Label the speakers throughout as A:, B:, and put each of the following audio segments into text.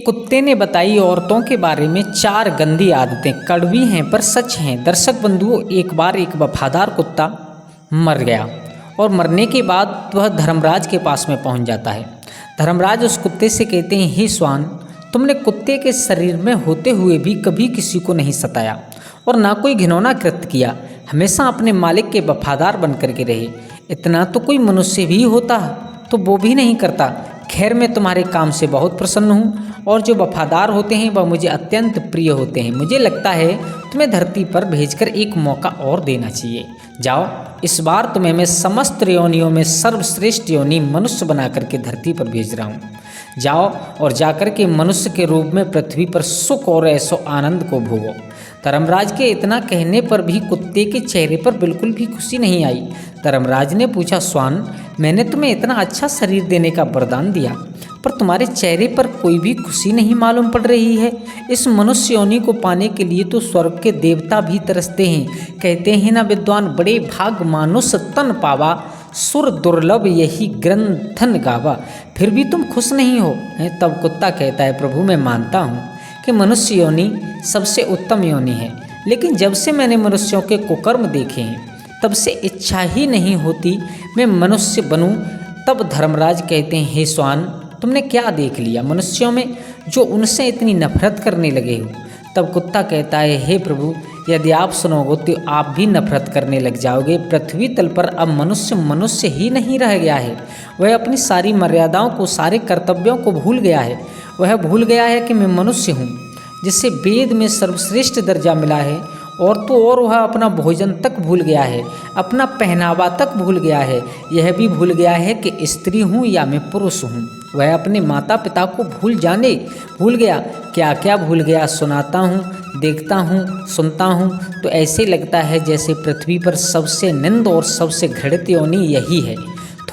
A: कुत्ते ने बताई औरतों के बारे में 4 गंदी आदतें, कड़वी हैं पर सच हैं। दर्शक बंधुओं, एक बार एक वफादार कुत्ता मर गया और मरने के बाद वह धर्मराज के पास में पहुंच जाता है। धर्मराज उस कुत्ते से कहते हैं, हे श्वान, तुमने कुत्ते के शरीर में होते हुए भी कभी किसी को नहीं सताया और ना कोई घिनौना कृत्य किया, हमेशा अपने मालिक के वफादार बन करके रहे। इतना तो कोई मनुष्य भी होता तो वो भी नहीं करता। खैर, मैं तुम्हारे काम से बहुत प्रसन्न हूँ और जो वफादार होते हैं वह मुझे अत्यंत प्रिय होते हैं। मुझे लगता है तुम्हें धरती पर भेजकर एक मौका और देना चाहिए। जाओ, इस बार तुम्हें मैं समस्त योनियों में सर्वश्रेष्ठ योनि मनुष्य बना करके धरती पर भेज रहा हूँ। जाओ और जाकर के मनुष्य के रूप में पृथ्वी पर सुख और ऐसो आनंद को भोगो। धर्मराज के इतना कहने पर भी कुत्ते के चेहरे पर बिल्कुल भी खुशी नहीं आई। धर्मराज ने पूछा, श्वान, मैंने तुम्हें इतना अच्छा शरीर देने का वरदान दिया पर तुम्हारे चेहरे पर कोई भी खुशी नहीं मालूम पड़ रही है। इस मनुष्य योनि को पाने के लिए तो स्वर्ग के देवता भी तरसते हैं। कहते हैं ना विद्वान, बड़े भाग मानुष तन पावा, सुर दुर्लभ यही ग्रंथन गावा। फिर भी तुम खुश नहीं हो। तब कुत्ता कहता है, प्रभु, मैं मानता हूँ कि मनुष्य योनि सबसे उत्तम योनि है, लेकिन जब से मैंने मनुष्यों के कुकर्म देखे हैं तब से इच्छा ही नहीं होती मैं मनुष्य बनूं। तब धर्मराज कहते हैं, हे श्वान, तुमने क्या देख लिया मनुष्यों में जो उनसे इतनी नफरत करने लगे हो। तब कुत्ता कहता है, हे प्रभु, यदि आप सुनोगे तो आप भी नफरत करने लग जाओगे। पृथ्वी तल पर अब मनुष्य ही नहीं रह गया है। वह अपनी सारी मर्यादाओं को, सारे कर्तव्यों को भूल गया है। वह भूल गया है कि मैं मनुष्य हूँ, जिसे वेद में सर्वश्रेष्ठ दर्जा मिला है। और तो और वह अपना भोजन तक भूल गया है, अपना पहनावा तक भूल गया है। यह भी भूल गया है कि स्त्री हूँ या मैं पुरुष हूँ। वह अपने माता पिता को भूल गया। क्या क्या भूल गया, सुनाता हूँ, देखता हूँ, सुनता हूँ तो ऐसे लगता है जैसे पृथ्वी पर सबसे निंद और सबसे घृणित योनि यही है।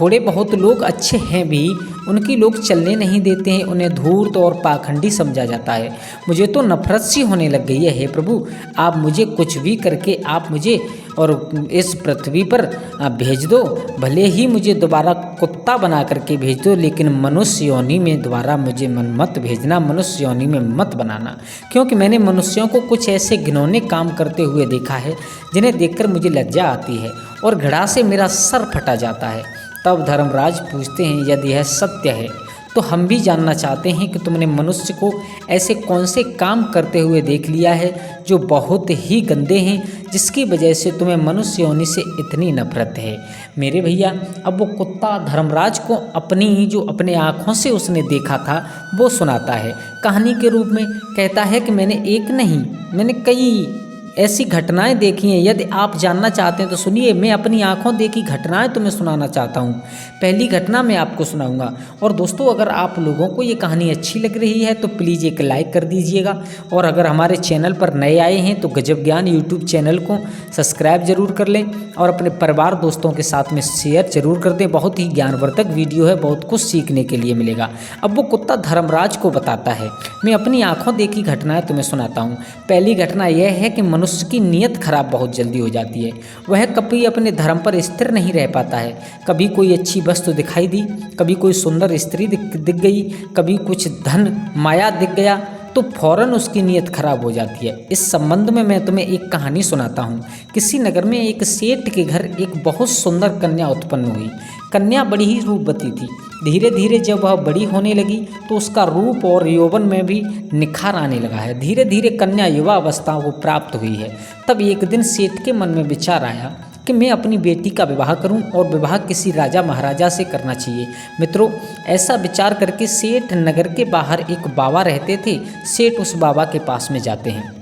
A: थोड़े बहुत लोग अच्छे हैं भी, उनकी लोग चलने नहीं देते हैं, उन्हें धूर्त और पाखंडी समझा जाता है। मुझे तो नफरत सी होने लग गई है। हे प्रभु, आप मुझे कुछ भी करके आप मुझे और इस पृथ्वी पर भेज दो। भले ही मुझे दोबारा कुत्ता बना करके भेज दो, लेकिन मनुष्य योनि में दोबारा मुझे मत भेजना, मनुष्य योनि में मत बनाना। क्योंकि मैंने मनुष्यों को कुछ ऐसे घिनौने काम करते हुए देखा है जिन्हें देखकर मुझे लज्जा आती है और घृणा से मेरा सर फटा जाता है। तब धर्मराज पूछते हैं, यदि यह सत्य है तो हम भी जानना चाहते हैं कि तुमने मनुष्य को ऐसे कौन से काम करते हुए देख लिया है जो बहुत ही गंदे हैं, जिसकी वजह से तुम्हें मनुष्य योनि से इतनी नफरत है। मेरे भैया, अब वो कुत्ता धर्मराज को अपने आँखों से उसने देखा था वो सुनाता है कहानी के रूप में। कहता है कि मैंने एक नहीं, मैंने कई ऐसी घटनाएं देखी हैं। यदि आप जानना चाहते हैं तो सुनिए, मैं अपनी आंखों देखी घटनाएं तुम्हें सुनाना चाहता हूं। पहली घटना मैं आपको सुनाऊंगा। और दोस्तों, अगर आप लोगों को ये कहानी अच्छी लग रही है तो प्लीज़ एक लाइक कर दीजिएगा। और अगर हमारे चैनल पर नए आए हैं तो गजब ज्ञान यूट्यूब चैनल को सब्सक्राइब जरूर कर लें और अपने परिवार दोस्तों के साथ में शेयर जरूर कर दें। बहुत ही ज्ञानवर्धक वीडियो है, बहुत कुछ सीखने के लिए मिलेगा। अब वो कुत्ता धर्मराज को बताता है, मैं अपनी आँखों देखी घटनाएँ तुम्हें सुनाता हूँ। पहली घटना यह है कि मनुष्य की नीयत खराब बहुत जल्दी हो जाती है। वह कभी अपने धर्म पर स्थिर नहीं रह पाता है। कभी कोई अच्छी वस्तु दिखाई दी, कभी कोई सुंदर स्त्री दिख गई, कभी कुछ धन माया दिख गया तो फौरन उसकी नीयत खराब हो जाती है। इस संबंध में मैं तुम्हें एक कहानी सुनाता हूँ। किसी नगर में एक सेठ के घर एक बहुत सुंदर कन्या उत्पन्न हुई। कन्या बड़ी ही रूपवती थी। धीरे धीरे जब वह बड़ी होने लगी तो उसका रूप और यौवन में भी निखार आने लगा है। धीरे धीरे कन्या युवा अवस्था को प्राप्त हुई है। तब एक दिन सेठ के मन में विचार आया कि मैं अपनी बेटी का विवाह करूं और विवाह किसी राजा महाराजा से करना चाहिए। मित्रों, ऐसा विचार करके सेठ नगर के बाहर एक बाबा रहते थे। सेठ उस बाबा के पास में जाते हैं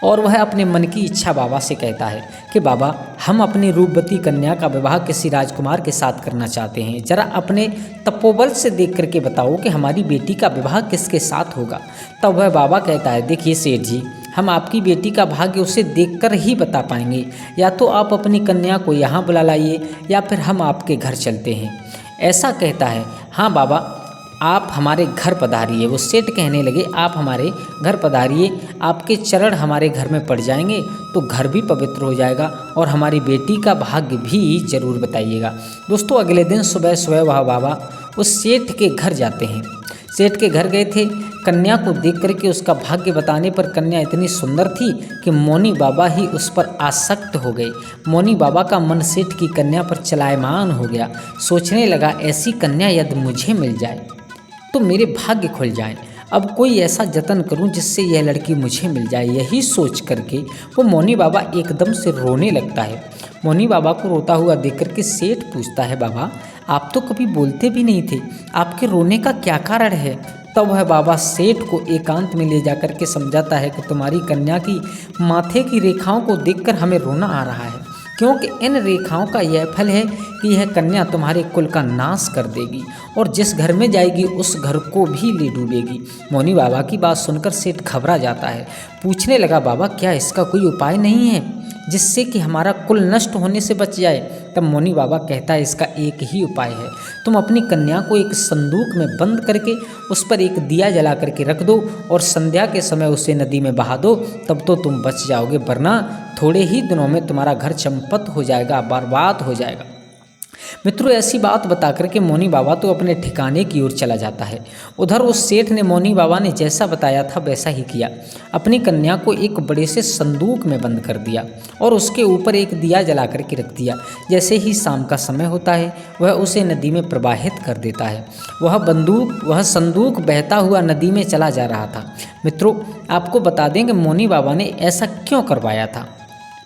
A: और वह अपने मन की इच्छा बाबा से कहता है कि बाबा, हम अपनी रूपवती कन्या का विवाह किसी राजकुमार के साथ करना चाहते हैं। जरा अपने तपोबल से देख करके बताओ कि हमारी बेटी का विवाह किसके साथ होगा। तब वह बाबा कहता है, देखिए सेठ जी, हम आपकी बेटी का भाग्य उसे देखकर ही बता पाएंगे। या तो आप अपनी कन्या को यहाँ बुला लाइए या फिर हम आपके घर चलते हैं। ऐसा कहता है, हाँ बाबा, आप हमारे घर पधारिए। वो सेठ कहने लगे, आप हमारे घर पधारिए, आपके चरण हमारे घर में पड़ जाएंगे तो घर भी पवित्र हो जाएगा और हमारी बेटी का भाग्य भी जरूर बताइएगा। दोस्तों, अगले दिन सुबह सुबह वह बाबा उस सेठ के घर जाते हैं। सेठ के घर गए थे। कन्या को देख करके उसका भाग्य बताने पर कन्या इतनी सुंदर थी कि मौनी बाबा ही उस पर आसक्त हो गए। मौनी बाबा का मन सेठ की कन्या पर चलायमान हो गया। सोचने लगा, ऐसी कन्या यदि मुझे मिल जाए तो मेरे भाग्य खुल जाए। अब कोई ऐसा जतन करूं जिससे यह लड़की मुझे मिल जाए। यही सोच करके वो मौनी बाबा एकदम से रोने लगता है। मौनी बाबा को रोता हुआ देख करके सेठ पूछता है, बाबा आप तो कभी बोलते भी नहीं थे, आपके रोने का क्या कारण है? तब वह बाबा सेठ को एकांत में ले जाकर के समझाता है कि तुम्हारी कन्या की माथे की रेखाओं को देखकर हमें रोना आ रहा है, क्योंकि इन रेखाओं का यह फल है कि यह कन्या तुम्हारे कुल का नाश कर देगी और जिस घर में जाएगी उस घर को भी ले डूबेगी। मौनी बाबा की बात सुनकर सेठ घबरा जाता है। पूछने लगा, बाबा क्या इसका कोई उपाय नहीं है जिससे कि हमारा कुल नष्ट होने से बच जाए? तब मौनी बाबा कहता है, इसका एक ही उपाय है, तुम अपनी कन्या को एक संदूक में बंद करके उस पर एक दिया जला करके रख दो और संध्या के समय उसे नदी में बहा दो, तब तो तुम बच जाओगे, वरना थोड़े ही दिनों में तुम्हारा घर चंपत हो जाएगा, बर्बाद हो जाएगा। मित्रों, ऐसी बात बता करके मौनी बाबा तो अपने ठिकाने की ओर चला जाता है। उधर उस सेठ ने मौनी बाबा ने जैसा बताया था वैसा ही किया। अपनी कन्या को एक बड़े से संदूक में बंद कर दिया और उसके ऊपर एक दिया जला करके रख दिया। जैसे ही शाम का समय होता है वह उसे नदी में प्रवाहित कर देता है। वह संदूक बहता हुआ नदी में चला जा रहा था। मित्रों, आपको बता दें कि मौनी बाबा ने ऐसा क्यों करवाया था।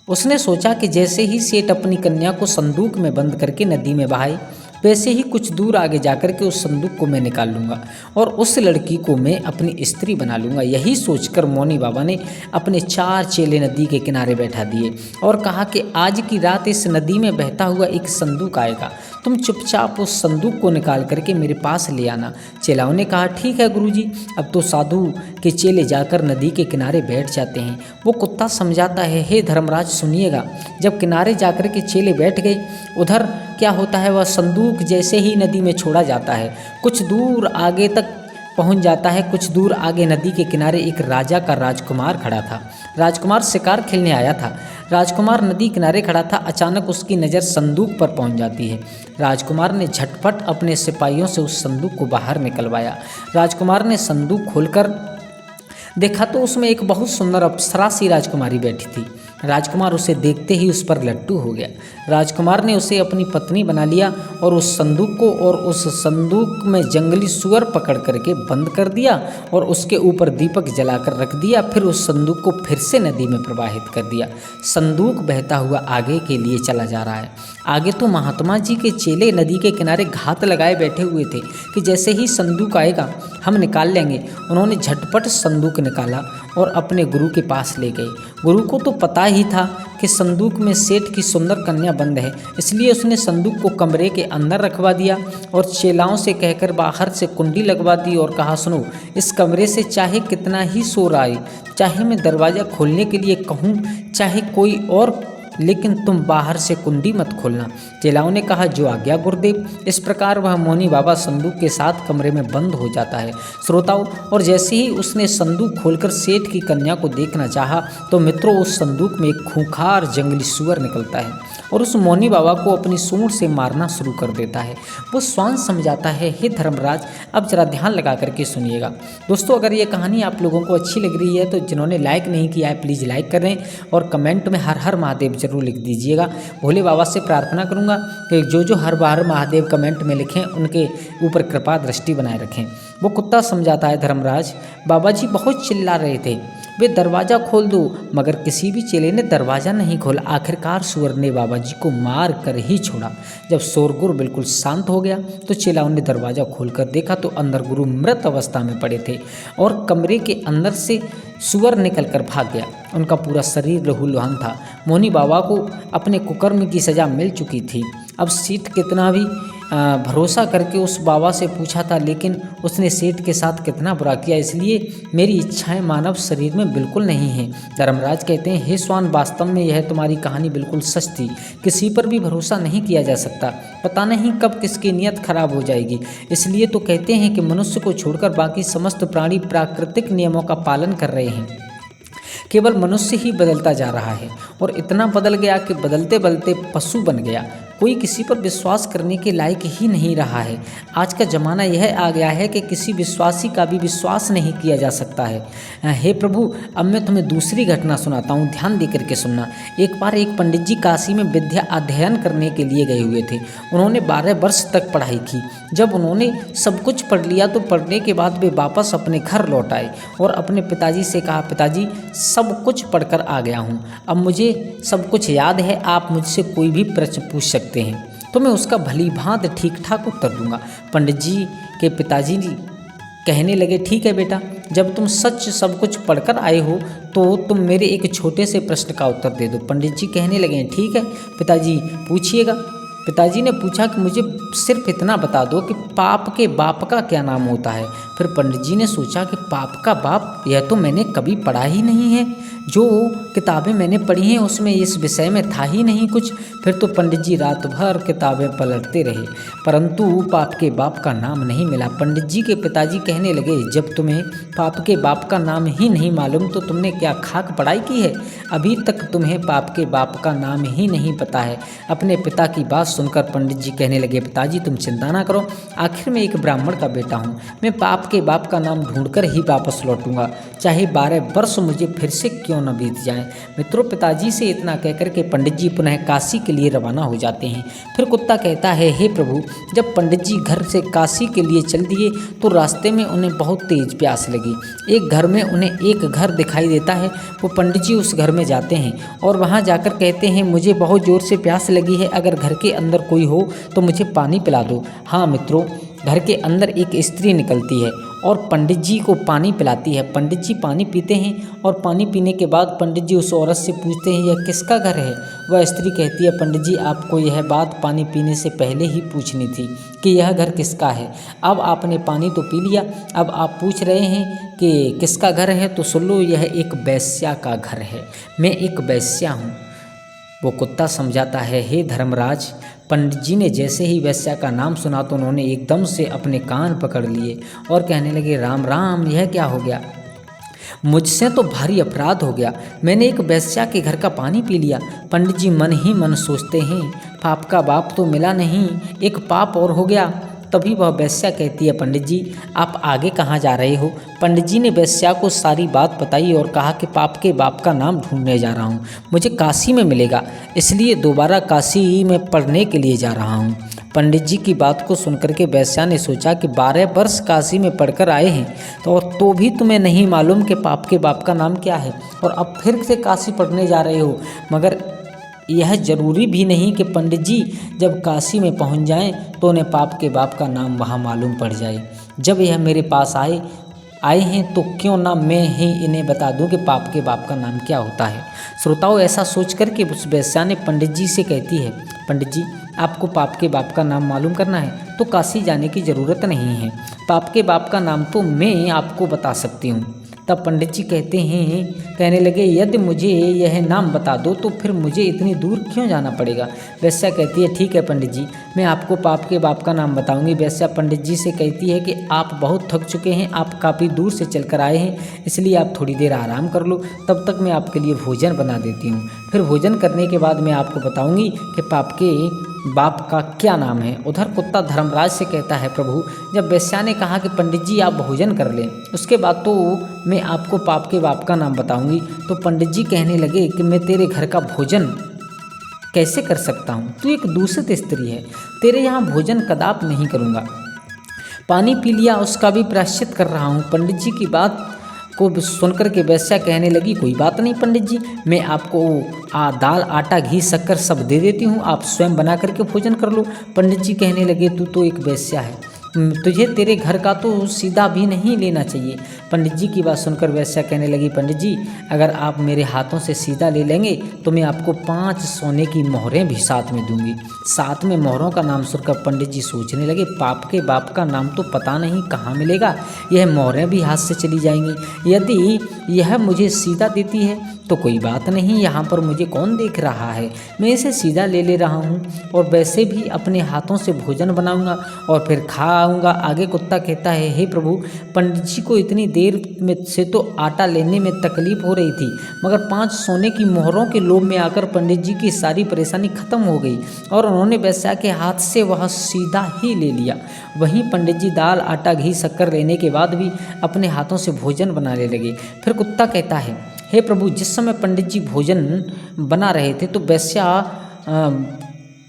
A: उसने सोचा कि जैसे ही सेठ अपनी कन्या को संदूक में बंद करके नदी में बहाए, वैसे ही कुछ दूर आगे जाकर के उस संदूक को मैं निकाल लूँगा और उस लड़की को मैं अपनी स्त्री बना लूँगा। यही सोचकर मौनी बाबा ने अपने 4 चेले नदी के किनारे बैठा दिए और कहा कि आज की रात इस नदी में बहता हुआ एक संदूक आएगा, तुम चुपचाप उस संदूक को निकाल करके मेरे पास ले आना। चेलाओं ने कहा, ठीक है गुरुजी। अब तो साधु के चेले जाकर नदी के किनारे बैठ जाते हैं। वो कुत्ता समझाता है, हे धर्मराज सुनिएगा। जब किनारे जाकर के चेले बैठ गए, उधर क्या होता है, वह संदूक जैसे ही नदी में छोड़ा जाता है कुछ दूर आगे तक पहुंच जाता है। कुछ दूर आगे नदी के किनारे एक राजा का राजकुमार खड़ा था। राजकुमार शिकार खेलने आया था। राजकुमार नदी किनारे खड़ा था। अचानक उसकी नज़र संदूक पर पहुंच जाती है। राजकुमार ने झटपट अपने सिपाहियों से उस संदूक को बाहर निकलवाया। राजकुमार ने संदूक खोलकर देखा तो उसमें एक बहुत सुंदर अप्सरा सी राजकुमारी बैठी थी। राजकुमार उसे देखते ही उस पर लट्टू हो गया। राजकुमार ने उसे अपनी पत्नी बना लिया और उस संदूक में जंगली सुअर पकड़ करके बंद कर दिया और उसके ऊपर दीपक जलाकर रख दिया। फिर उस संदूक को फिर से नदी में प्रवाहित कर दिया। संदूक बहता हुआ आगे के लिए चला जा रहा है। आगे तो महात्मा जी के चेले नदी के किनारे घात लगाए बैठे हुए थे कि जैसे ही संदूक आएगा हम निकाल लेंगे। उन्होंने झटपट संदूक निकाला और अपने गुरु के पास ले गए। गुरु को तो पता ही था कि संदूक में सेठ की सुंदर कन्या बंद है, इसलिए उसने संदूक को कमरे के अंदर रखवा दिया और चेलाओं से कहकर बाहर से कुंडी लगवा दी और कहा, सुनो, इस कमरे से चाहे कितना ही शोर आए, चाहे मैं दरवाज़ा खोलने के लिए कहूँ, चाहे कोई और, लेकिन तुम बाहर से कुंडी मत खोलना। चेलाओं ने कहा, जो आज्ञा गुरुदेव। इस प्रकार वह मौनी बाबा संदूक के साथ कमरे में बंद हो जाता है। श्रोताओं, और जैसे ही उसने संदूक खोलकर सेठ की कन्या को देखना चाहा तो मित्रों उस संदूक में एक खूंखार जंगली सुअर निकलता है और उस मौनी बाबा को अपनी सूंड से मारना शुरू कर देता है। वो श्वान समझाता है, हे धर्मराज, अब जरा ध्यान लगा करके सुनिएगा। दोस्तों, अगर ये कहानी आप लोगों को अच्छी लग रही है तो जिन्होंने लाइक नहीं किया है प्लीज़ लाइक करें और कमेंट में हर हर महादेव जरूर लिख दीजिएगा। भोले बाबा से प्रार्थना करूंगा कि जो हर बार महादेव कमेंट में लिखें उनके ऊपर कृपा दृष्टि बनाए रखें। वो कुत्ता समझाता है, धर्मराज, बाबा जी बहुत चिल्ला रहे थे, वे दरवाज़ा खोल दो, मगर किसी भी चेले ने दरवाज़ा नहीं खोला। आखिरकार सुअर ने बाबा जी को मार कर ही छोड़ा। जब शोरगुल बिल्कुल शांत हो गया तो चेलाओं ने दरवाज़ा खोलकर देखा तो अंदर गुरु मृत अवस्था में पड़े थे और कमरे के अंदर से सुअर निकलकर भाग गया। उनका पूरा शरीर लहूलुहान था। मौनी बाबा को अपने कुकर्म की सज़ा मिल चुकी थी। अब सेठ कितना भी भरोसा करके उस बाबा से पूछा था, लेकिन उसने सेठ के साथ कितना बुरा किया, इसलिए मेरी इच्छाएं मानव शरीर में बिल्कुल नहीं हैं। धर्मराज कहते हैं, हे स्वान, वास्तव में यह तुम्हारी कहानी बिल्कुल सच थी। किसी पर भी भरोसा नहीं किया जा सकता, पता नहीं कब किसकी नीयत खराब हो जाएगी। इसलिए तो कहते हैं कि मनुष्य को छोड़कर बाकी समस्त प्राणी प्राकृतिक नियमों का पालन कर रहे हैं। केवल मनुष्य ही बदलता जा रहा है और इतना बदल गया कि बदलते बदलते पशु बन गया। कोई किसी पर विश्वास करने के लायक ही नहीं रहा है। आज का ज़माना यह आ गया है कि किसी विश्वासी का भी विश्वास नहीं किया जा सकता है। हे प्रभु, अब मैं तुम्हें दूसरी घटना सुनाता हूँ, ध्यान दे करके सुनना। एक बार एक पंडित जी काशी में विद्या अध्ययन करने के लिए गए हुए थे। उन्होंने 12 वर्ष तक पढ़ाई की। जब उन्होंने सब कुछ पढ़ लिया तो पढ़ने के बाद वे वापस अपने घर लौट आए और अपने पिताजी से कहा, पिताजी सब कुछ पढ़कर आ गया हूँ, अब मुझे सब कुछ याद है, आप मुझसे कोई भी प्रश्न पूछ सकते हैं तो मैं उसका भली भांति ठीक ठाक उत्तर दूंगा। पंडित जी के पिताजी कहने लगे, ठीक है बेटा, जब तुम सच सब कुछ पढ़कर आए हो तो तुम मेरे एक छोटे से प्रश्न का उत्तर दे दो। पंडित जी कहने लगे, ठीक है पिताजी, पूछिएगा। पिताजी ने पूछा कि मुझे सिर्फ इतना बता दो कि पाप के बाप का क्या नाम होता है। फिर पंडित जी ने सोचा कि पाप का बाप, यह तो मैंने कभी पढ़ा ही नहीं है, जो किताबें मैंने पढ़ी हैं उसमें इस विषय में था ही नहीं कुछ। फिर तो पंडित जी रात भर किताबें पलटते रहे, परंतु पाप के बाप का नाम नहीं मिला। पंडित जी के पिताजी कहने लगे, जब तुम्हें पाप के बाप का नाम ही नहीं मालूम तो तुमने क्या खाक पढ़ाई की है? अभी तक तुम्हें पाप के बाप का नाम ही नहीं पता है। अपने पिता की बात सुनकर पंडित जी कहने लगे, पिताजी तुम चिंता ना करो, आखिर मैं एक ब्राह्मण का बेटा हूँ, मैं पाप के बाप का नाम ढूंढकर ही वापस लौटूंगा, चाहे 12 वर्ष मुझे फिर से क्यों न बीत जाए। मित्रों, पिताजी से इतना कहकर के पंडित जी पुनः काशी के लिए रवाना हो जाते हैं। फिर कुत्ता कहता है, हे प्रभु, जब पंडित जी घर से काशी के लिए चल दिए तो रास्ते में उन्हें बहुत तेज प्यास लगी। एक घर में उन्हें एक घर दिखाई देता है। वो पंडित जी उस घर में जाते हैं और वहाँ जाकर कहते हैं, मुझे बहुत ज़ोर से प्यास लगी है, अगर घर के अंदर कोई हो तो मुझे पानी पिला दो। हाँ मित्रों, घर के अंदर एक स्त्री निकलती है और पंडित जी को पानी पिलाती है। पंडित जी पानी पीते हैं और पानी पीने के बाद पंडित जी उस औरत से पूछते हैं, यह किसका घर है? वह स्त्री कहती है, पंडित जी आपको यह बात पानी पीने से पहले ही पूछनी थी कि यह घर किसका है। अब आपने पानी तो पी लिया, अब आप पूछ रहे हैं कि किसका घर है, तो सुन लो, यह एक वेश्या का घर है, मैं एक वेश्या हूँ। वो कुत्ता समझाता है, हे धर्मराज, पंडित जी ने जैसे ही वेश्या का नाम सुना तो उन्होंने एकदम से अपने कान पकड़ लिए और कहने लगे, राम राम, यह क्या हो गया? मुझसे तो भारी अपराध हो गया, मैंने एक वेश्या के घर का पानी पी लिया। पंडित जी मन ही मन सोचते हैं, पाप का बाप तो मिला नहीं, एक पाप और हो गया। तभी वह वेश्या कहती है, पंडित जी आप आगे कहाँ जा रहे हो? पंडित जी ने वेश्या को सारी बात बताई और कहा कि पाप के बाप का नाम ढूंढने जा रहा हूँ, मुझे काशी में मिलेगा, इसलिए दोबारा काशी में पढ़ने के लिए जा रहा हूँ। पंडित जी की बात को सुनकर के वेश्या ने सोचा कि 12 वर्ष काशी में पढ़कर आए हैं तो भी तुम्हें नहीं मालूम कि पाप के बाप का नाम क्या है, और अब फिर से काशी पढ़ने जा रहे हो। मगर यह जरूरी भी नहीं कि पंडित जी जब काशी में पहुंच जाएं तो उन्हें पाप के बाप का नाम वहां मालूम पड़ जाए। जब यह मेरे पास आए हैं तो क्यों ना मैं ही इन्हें बता दूं कि पाप के बाप का नाम क्या होता है। श्रोताओं, ऐसा सोच करके उस वेश्या ने पंडित जी से कहती है, पंडित जी आपको पाप के बाप का नाम मालूम करना है तो काशी जाने की ज़रूरत नहीं है, पाप के बाप का नाम तो मैं आपको बता सकती हूँ। तब पंडित जी कहने लगे, यदि मुझे यह नाम बता दो तो फिर मुझे इतनी दूर क्यों जाना पड़ेगा? वेश्या कहती है, ठीक है पंडित जी, मैं आपको पाप के बाप का नाम बताऊंगी। वेश्या पंडित जी से कहती है कि आप बहुत थक चुके हैं, आप काफ़ी दूर से चलकर आए हैं, इसलिए आप थोड़ी देर आराम कर लो, तब तक मैं आपके लिए भोजन बना देती हूँ। फिर भोजन करने के बाद मैं आपको बताऊँगी कि पाप के बाप का क्या नाम है। उधर कुत्ता धर्मराज से कहता है, प्रभु जब वेश्या ने कहा कि पंडित जी आप भोजन कर लें, उसके बाद तो मैं आपको पाप के बाप का नाम बताऊंगी, तो पंडित जी कहने लगे कि मैं तेरे घर का भोजन कैसे कर सकता हूँ? तू एक दूषित स्त्री है, तेरे यहाँ भोजन कदाप नहीं करूँगा। पानी पी लिया, उसका भी प्रायश्चित कर रहा हूँ। पंडित जी की बात को सुनकर के वेश्या कहने लगी, कोई बात नहीं पंडित जी, मैं आपको दाल आटा घी शक्कर सब दे देती हूँ, आप स्वयं बना करके भोजन कर लो। पंडित जी कहने लगे, तू तो एक वेश्या है, तुझे तेरे घर का तो सीधा भी नहीं लेना चाहिए। पंडित जी की बात सुनकर वेश्या कहने लगी, पंडित जी अगर आप मेरे हाथों से सीधा ले लेंगे तो मैं आपको 5 सोने की मोहरें भी साथ में दूंगी। साथ में मोहरों का नाम सुनकर पंडित जी सोचने लगे, पाप के बाप का नाम तो पता नहीं कहाँ मिलेगा, यह मोहरें भी हाथ से चली जाएंगी। यदि यह मुझे सीधा देती है तो कोई बात नहीं, यहाँ पर मुझे कौन देख रहा है, मैं इसे सीधा ले रहा हूँ और वैसे भी अपने हाथों से भोजन बनाऊँगा और फिर खा आऊँगा। आगे कुत्ता कहता है, हे प्रभु, पंडित जी को इतनी देर में से तो आटा लेने में तकलीफ हो रही थी, मगर 5 सोने की मोहरों के लोभ में आकर पंडित जी की सारी परेशानी खत्म हो गई और उन्होंने वेश्या के हाथ से वह सीधा ही ले लिया। वहीं पंडित जी दाल, आटा, घी, शक्कर लेने के बाद भी अपने हाथों से भोजन बनाने लगे। फिर कुत्ता कहता है, हे प्रभु, जिस समय पंडित जी भोजन बना रहे थे तो वेश्या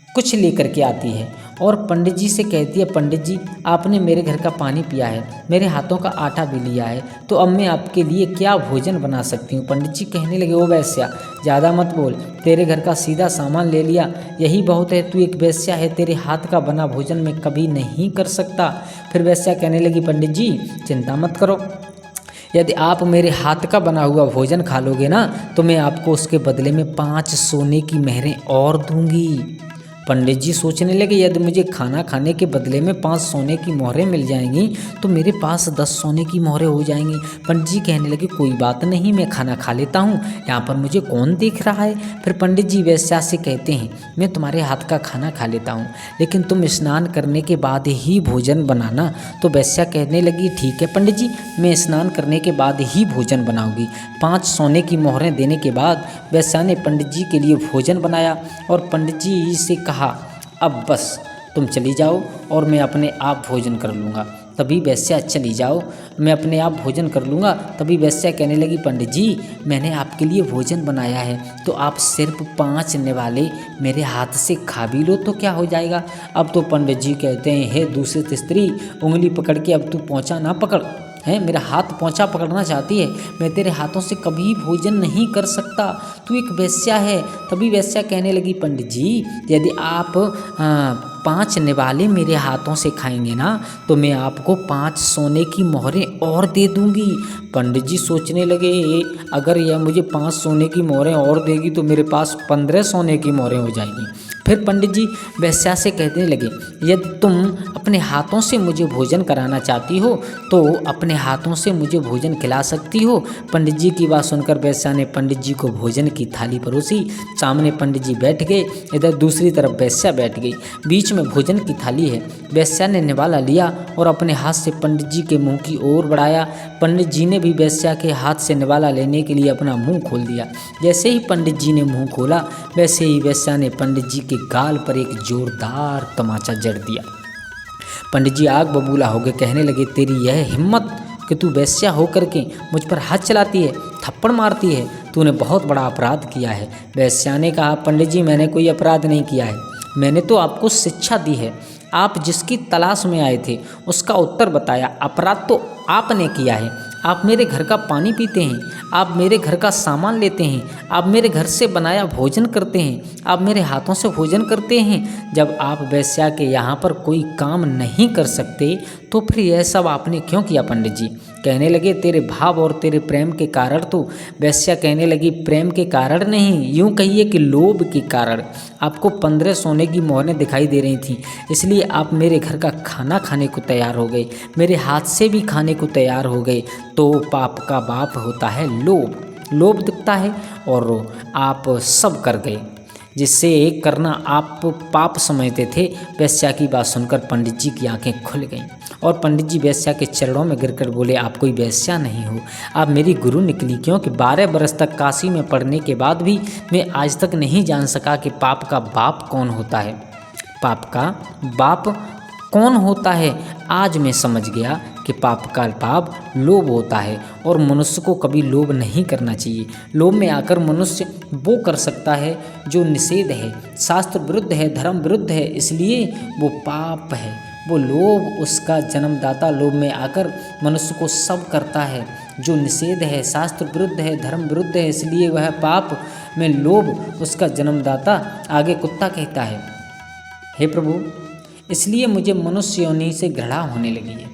A: कुछ लेकर के आती है और पंडित जी से कहती है, पंडित जी, आपने मेरे घर का पानी पिया है, मेरे हाथों का आटा भी लिया है, तो अब मैं आपके लिए क्या भोजन बना सकती हूँ। पंडित जी कहने लगे, ओ वेश्या, ज़्यादा मत बोल, तेरे घर का सीधा सामान ले लिया, यही बहुत है। तू एक वेश्या है, तेरे हाथ का बना भोजन मैं कभी नहीं कर सकता। फिर वेश्या कहने लगी, पंडित जी, चिंता मत करो, यदि आप मेरे हाथ का बना हुआ भोजन खा लोगे ना, तो मैं आपको उसके बदले में 5 सोने की मेहरें और दूंगी। पंडित जी सोचने लगे, यदि मुझे खाना खाने के बदले में 5 सोने की मोहरें मिल जाएंगी तो मेरे पास 10 सोने की मोहरें हो जाएंगी। पंडित जी कहने लगे, कोई बात नहीं, मैं खाना खा लेता हूँ, यहाँ पर मुझे कौन देख रहा है। फिर पंडित जी वेश्या से कहते हैं, मैं तुम्हारे हाथ का खाना खा लेता हूँ, लेकिन तुम स्नान करने के बाद ही भोजन बनाना। तो वेश्या कहने लगी, ठीक है पंडित जी, मैं स्नान करने के बाद ही भोजन बनाऊंगी। 5 सोने की मोहरें देने के बाद वेश्या ने पंडित जी के लिए भोजन बनाया और पंडित जी से कहा, अब बस तुम चली जाओ और मैं अपने आप भोजन कर लूँगा। तभी वेश्या, चली जाओ, मैं अपने आप भोजन कर लूँगा। तभी वेश्या कहने लगी, पंडित जी, मैंने आपके लिए भोजन बनाया है, तो आप सिर्फ 5 निवाले मेरे हाथ से खा भी लो तो क्या हो जाएगा। अब तो पंडित जी कहते हैं, हे दूषित स्त्री, उंगली पकड़ के अब तू पोंछा ना पकड़, है मेरा हाथ पोंछा पकड़ना चाहती है, मैं तेरे हाथों से कभी भोजन नहीं कर सकता, तू एक वेश्या है। तभी वेश्या कहने लगी, पंडित जी, यदि आप 5 निवाले मेरे हाथों से खाएंगे ना, तो मैं आपको 5 सोने की मोहरें और दे दूंगी। पंडित जी सोचने लगे, अगर यह मुझे 5 सोने की मोहरें और देगी तो मेरे पास 15 सोने की मोहरें हो जाएगी। फिर पंडित जी वेश्या से कहने लगे, यदि तुम अपने हाथों से मुझे भोजन कराना चाहती हो तो अपने हाथों से मुझे भोजन खिला सकती हो। पंडित जी की बात सुनकर वेश्या ने पंडित जी को भोजन की थाली परोसी। सामने पंडित जी बैठ गए, इधर दूसरी तरफ वेश्या बैठ गई, बीच में भोजन की थाली है। वेश्या ने निवाला लिया और अपने हाथ से पंडित जी के मुँह की ओर बढ़ाया। पंडित जी ने भी वेश्या के हाथ से निवाला लेने के लिए अपना मुँह खोल दिया। जैसे ही पंडित जी ने मुँह खोला, वैसे ही वेश्या ने पंडित जी के गाल पर एक जोरदार तमाचा जड़ दिया। पंडित जी आग बबूला हो गए, कहने लगे, तेरी यह हिम्मत कि तू वेश्या होकर के मुझ पर हाथ चलाती है, थप्पड़ मारती है, तूने बहुत बड़ा अपराध किया है। वेश्या ने कहा, पंडित जी, मैंने कोई अपराध नहीं किया है, मैंने तो आपको शिक्षा दी है। आप जिसकी तलाश में आए थे उसका उत्तर बताया, अपराध तो आपने किया है। आप मेरे घर का पानी पीते हैं, आप मेरे घर का सामान लेते हैं, आप मेरे घर से बनाया भोजन करते हैं, आप मेरे हाथों से भोजन करते हैं। जब आप वेश्या के यहाँ पर कोई काम नहीं कर सकते तो फिर यह सब आपने क्यों किया। पंडित जी कहने लगे, तेरे भाव और तेरे प्रेम के कारण। तो वेश्या कहने लगी, प्रेम के कारण नहीं, यूँ कहिए कि लोभ के कारण। आपको 15 सोने की मोहरें दिखाई दे रही थी, इसलिए आप मेरे घर का खाना खाने को तैयार हो गए, मेरे हाथ से भी खाने को तैयार हो गए। तो पाप का बाप होता है लोभ, लोभ दिखता है और आप सब कर गए, जिससे करना आप पाप समझते थे। वेश्या की बात सुनकर पंडित जी की आंखें खुल गईं और पंडित जी वेश्या के चरणों में गिरकर बोले, आप कोई वेश्या नहीं हो, आप मेरी गुरु निकली, क्योंकि 12 बरस तक काशी में पढ़ने के बाद भी मैं आज तक नहीं जान सका कि पाप का बाप कौन होता है। पाप का बाप कौन होता है आज मैं समझ गया कि पाप का बाप लोभ होता है और मनुष्य को कभी लोभ नहीं करना चाहिए। लोभ में आकर मनुष्य वो कर सकता है जो निषेध है, शास्त्र विरुद्ध है, धर्म विरुद्ध है, इसलिए वो पाप है। वो लोभ उसका जन्मदाता, लोभ में आकर मनुष्य को सब करता है जो निषेध है, शास्त्र विरुद्ध है, धर्म विरुद्ध है, इसलिए वह पाप में लोभ उसका जन्मदाता। आगे कुत्ता कहता है, हे प्रभु, इसलिए मुझे मनुष्य योनि से घृणा होने लगी है,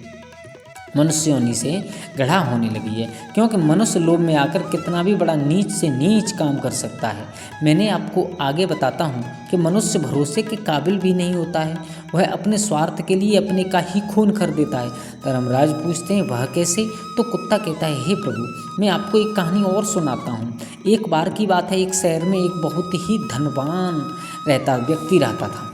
A: मनुष्य योनि से घृणा होने लगी है, क्योंकि मनुष्य लोभ में आकर कितना भी बड़ा नीच से नीच काम कर सकता है। मैंने आपको आगे बताता हूँ कि मनुष्य भरोसे के काबिल भी नहीं होता है, वह अपने स्वार्थ के लिए अपने का ही खून कर देता है। धर्मराज पूछते हैं, वह कैसे? तो कुत्ता कहता है, हे प्रभु, मैं आपको एक कहानी और सुनाता हूँ। एक बार की बात है, एक शहर में एक बहुत ही धनवान व्यक्ति रहता था।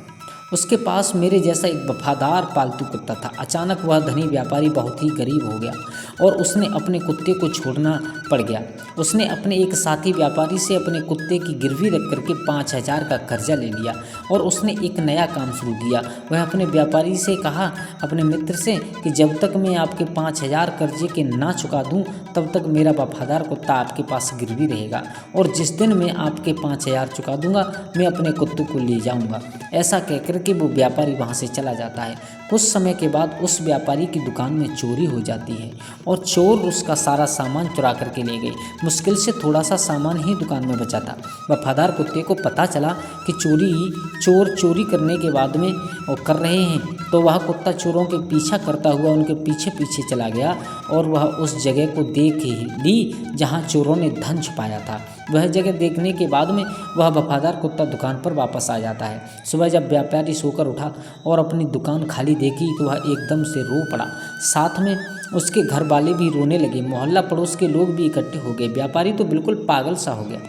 A: उसके पास मेरे जैसा एक वफादार पालतू कुत्ता था। अचानक वह धनी व्यापारी बहुत ही गरीब हो गया और उसने अपने कुत्ते को छोड़ना पड़ गया। उसने अपने एक साथी व्यापारी से अपने कुत्ते की गिरवी रख करके 5,000 का कर्जा ले लिया और उसने एक नया काम शुरू किया। वह अपने व्यापारी से कहा, अपने मित्र से, कि जब तक मैं आपके 5,000 कर्जे के ना चुका दूं तब तक मेरा वफादार कुत्ता आपके पास गिरवी रहेगा, और जिस दिन मैं आपके 5,000 चुका दूंगा मैं अपने कुत्ते को ले जाऊंगा। ऐसा कहकर के वो व्यापारी वहाँ से चला जाता है। कुछ समय के बाद उस व्यापारी की दुकान में चोरी हो जाती है और चोर उसका सारा सामान चुरा करके ले गए। मुश्किल से थोड़ा सा सामान ही दुकान में बचा था। वफादार कुत्ते को पता चला कि चोर चोरी करने के बाद में वो कर रहे हैं, तो वह कुत्ता चोरों के पीछा करता हुआ उनके पीछे पीछे चला गया और वह उस जगह को देख ली जहाँ चोरों ने धन छुपाया था। वह जगह देखने के बाद में वह वफादार कुत्ता दुकान पर वापस आ जाता है। सुबह जब व्यापारी सोकर उठा और अपनी दुकान खाली देखी तो वह एकदम से रो पड़ा। साथ में उसके घर वाले भी रोने लगे। मोहल्ला पड़ोस के लोग भी इकट्ठे हो गए। व्यापारी तो बिल्कुल पागल सा हो गया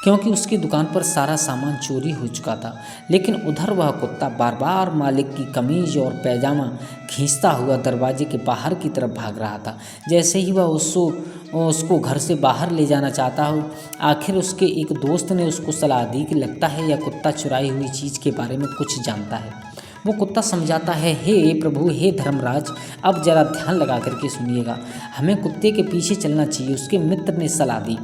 A: क्योंकि उसकी दुकान पर सारा सामान चोरी हो चुका था। लेकिन उधर वह कुत्ता बार बार मालिक की कमीज और पैजामा खींचता हुआ दरवाजे के बाहर की तरफ भाग रहा था। जैसे ही वह उसको घर से बाहर ले जाना चाहता हो, आखिर उसके एक दोस्त ने उसको सलाह दी कि लगता है यह कुत्ता चुराई हुई चीज़ के बारे में कुछ जानता है। वो कुत्ता समझाता है, हे प्रभु, हे धर्मराज, अब जरा ध्यान लगा करके सुनिएगा, हमें कुत्ते के पीछे चलना चाहिए, उसके मित्र ने सलाह दी।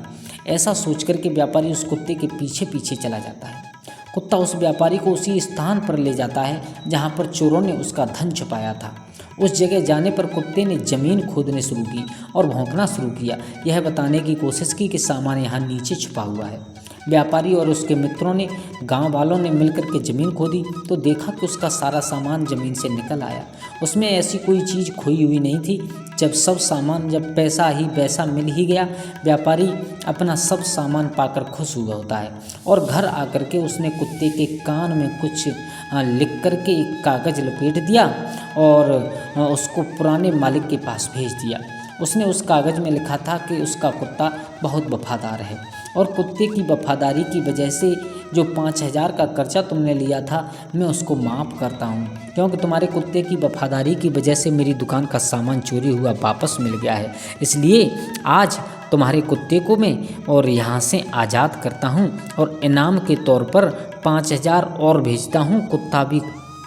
A: ऐसा सोचकर के व्यापारी उस कुत्ते के पीछे पीछे चला जाता है। कुत्ता उस व्यापारी को उसी स्थान पर ले जाता है जहाँ पर चोरों ने उसका धन छुपाया था। उस जगह जाने पर कुत्ते ने ज़मीन खोदने शुरू की और भौंकना शुरू किया, यह बताने की कोशिश की कि सामान यहाँ नीचे छुपा हुआ है। व्यापारी और उसके मित्रों ने, गांव वालों ने मिलकर के ज़मीन खोदी तो देखा कि उसका सारा सामान ज़मीन से निकल आया। उसमें ऐसी कोई चीज़ खोई हुई नहीं थी। जब पैसा ही पैसा मिल ही गया, व्यापारी अपना सब सामान पाकर खुश हुआ होता है और घर आकर के उसने कुत्ते के कान में कुछ लिख कर के एक कागज़ लपेट दिया और उसको पुराने मालिक के पास भेज दिया। उसने उस कागज़ में लिखा था कि उसका कुत्ता बहुत वफादार है और कुत्ते की वफादारी की वजह से जो 5,000 का कर्जा तुमने लिया था मैं उसको माफ़ करता हूँ, क्योंकि तुम्हारे कुत्ते की वफादारी की वजह से मेरी दुकान का सामान चोरी हुआ वापस मिल गया है। इसलिए आज तुम्हारे कुत्ते को मैं और यहाँ से आज़ाद करता हूँ और इनाम के तौर पर 5,000 और भेजता हूँ। कुत्ता भी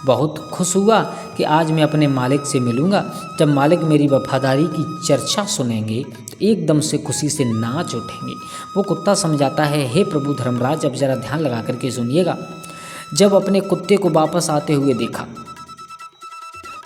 A: बहुत खुश हुआ कि आज मैं अपने मालिक से मिलूँगा। जब मालिक मेरी वफादारी की चर्चा सुनेंगे तो एकदम से खुशी से नाच उठेंगे। वो कुत्ता समझाता है, हे प्रभु धर्मराज, अब ज़रा ध्यान लगा करके सुनिएगा। जब अपने कुत्ते को वापस आते हुए देखा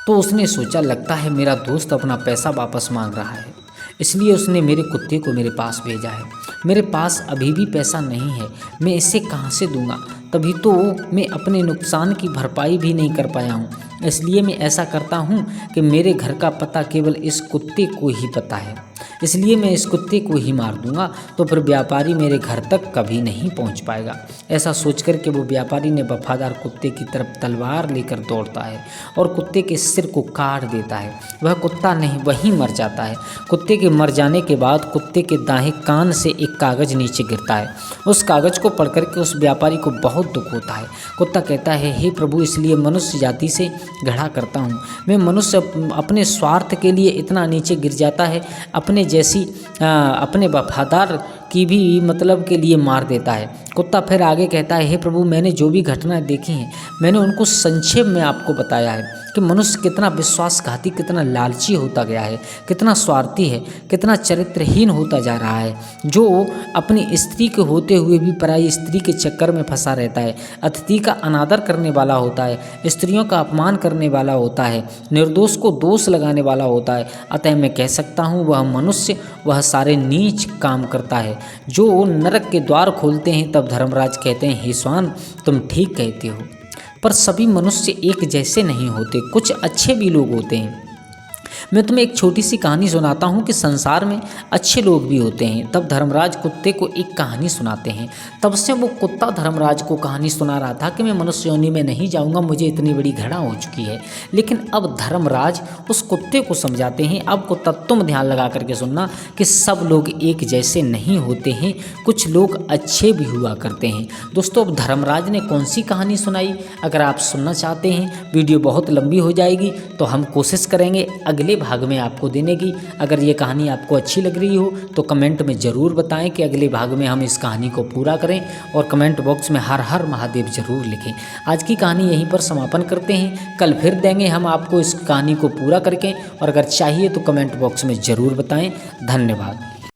A: तो उसने सोचा, लगता है मेरा दोस्त अपना पैसा वापस मांग रहा है, इसलिए उसने मेरे कुत्ते को मेरे पास भेजा है। मेरे पास अभी भी पैसा नहीं है, मैं इसे कहाँ से दूंगा? तभी तो मैं अपने नुकसान की भरपाई भी नहीं कर पाया हूँ। इसलिए मैं ऐसा करता हूँ कि मेरे घर का पता केवल इस कुत्ते को ही पता है, इसलिए मैं इस कुत्ते को ही मार दूंगा, तो फिर व्यापारी मेरे घर तक कभी नहीं पहुँच पाएगा। ऐसा सोचकर के वो व्यापारी ने वफादार कुत्ते की तरफ तलवार लेकर दौड़ता है और कुत्ते के सिर को काट देता है। वह कुत्ता नहीं वहीं मर जाता है। कुत्ते के मर जाने के बाद कुत्ते के दाहिने कान से एक कागज़ नीचे गिरता है। उस कागज़ को पढ़ करके उस व्यापारी को बहुत दुख होता है। कुत्ता कहता है, हे प्रभु, इसलिए मनुष्य जाति से घृणा करता हूँ। मैं मनुष्य अपने स्वार्थ के लिए इतना नीचे गिर जाता है, अपने वफादार की भी मतलब के लिए मार देता है। कुत्ता फिर आगे कहता है, हे प्रभु, मैंने जो भी घटनाएं देखी हैं मैंने उनको संक्षेप में आपको बताया है कि मनुष्य कितना विश्वासघाती, कितना लालची होता गया है, कितना स्वार्थी है, कितना चरित्रहीन होता जा रहा है, जो अपनी स्त्री के होते हुए भी पराई स्त्री के चक्कर में फंसा रहता है, अतिथि का अनादर करने वाला होता है, स्त्रियों का अपमान करने वाला होता है, निर्दोष को दोष लगाने वाला होता है। अतः मैं कह सकता हूँ वह मनुष्य वह सारे नीच काम करता है जो नरक के द्वार खोलते हैं। तब धर्मराज कहते हैं, हे स्वान, तुम ठीक कहते हो, पर सभी मनुष्य एक जैसे नहीं होते, कुछ अच्छे भी लोग होते हैं। मैं तुम्हें एक छोटी सी कहानी सुनाता हूँ कि संसार में अच्छे लोग भी होते हैं। तब धर्मराज कुत्ते को एक कहानी सुनाते हैं। तब से वो कुत्ता धर्मराज को कहानी सुना रहा था कि मैं मनुष्य योनि में नहीं जाऊँगा, मुझे इतनी बड़ी घृणा हो चुकी है। लेकिन अब धर्मराज उस कुत्ते को समझाते हैं, अब कुत्ता तुम ध्यान लगा करके सुनना कि सब लोग एक जैसे नहीं होते हैं, कुछ लोग अच्छे भी हुआ करते हैं। दोस्तों, अब धर्मराज ने कौन सी कहानी सुनाई, अगर आप सुनना चाहते हैं, वीडियो बहुत लंबी हो जाएगी तो हम कोशिश करेंगे अगले भाग में आपको देने की। अगर ये कहानी आपको अच्छी लग रही हो तो कमेंट में ज़रूर बताएं कि अगले भाग में हम इस कहानी को पूरा करें, और कमेंट बॉक्स में हर हर महादेव ज़रूर लिखें। आज की कहानी यहीं पर समापन करते हैं, कल फिर देंगे हम आपको इस कहानी को पूरा करके, और अगर चाहिए तो कमेंट बॉक्स में ज़रूर बताएं। धन्यवाद।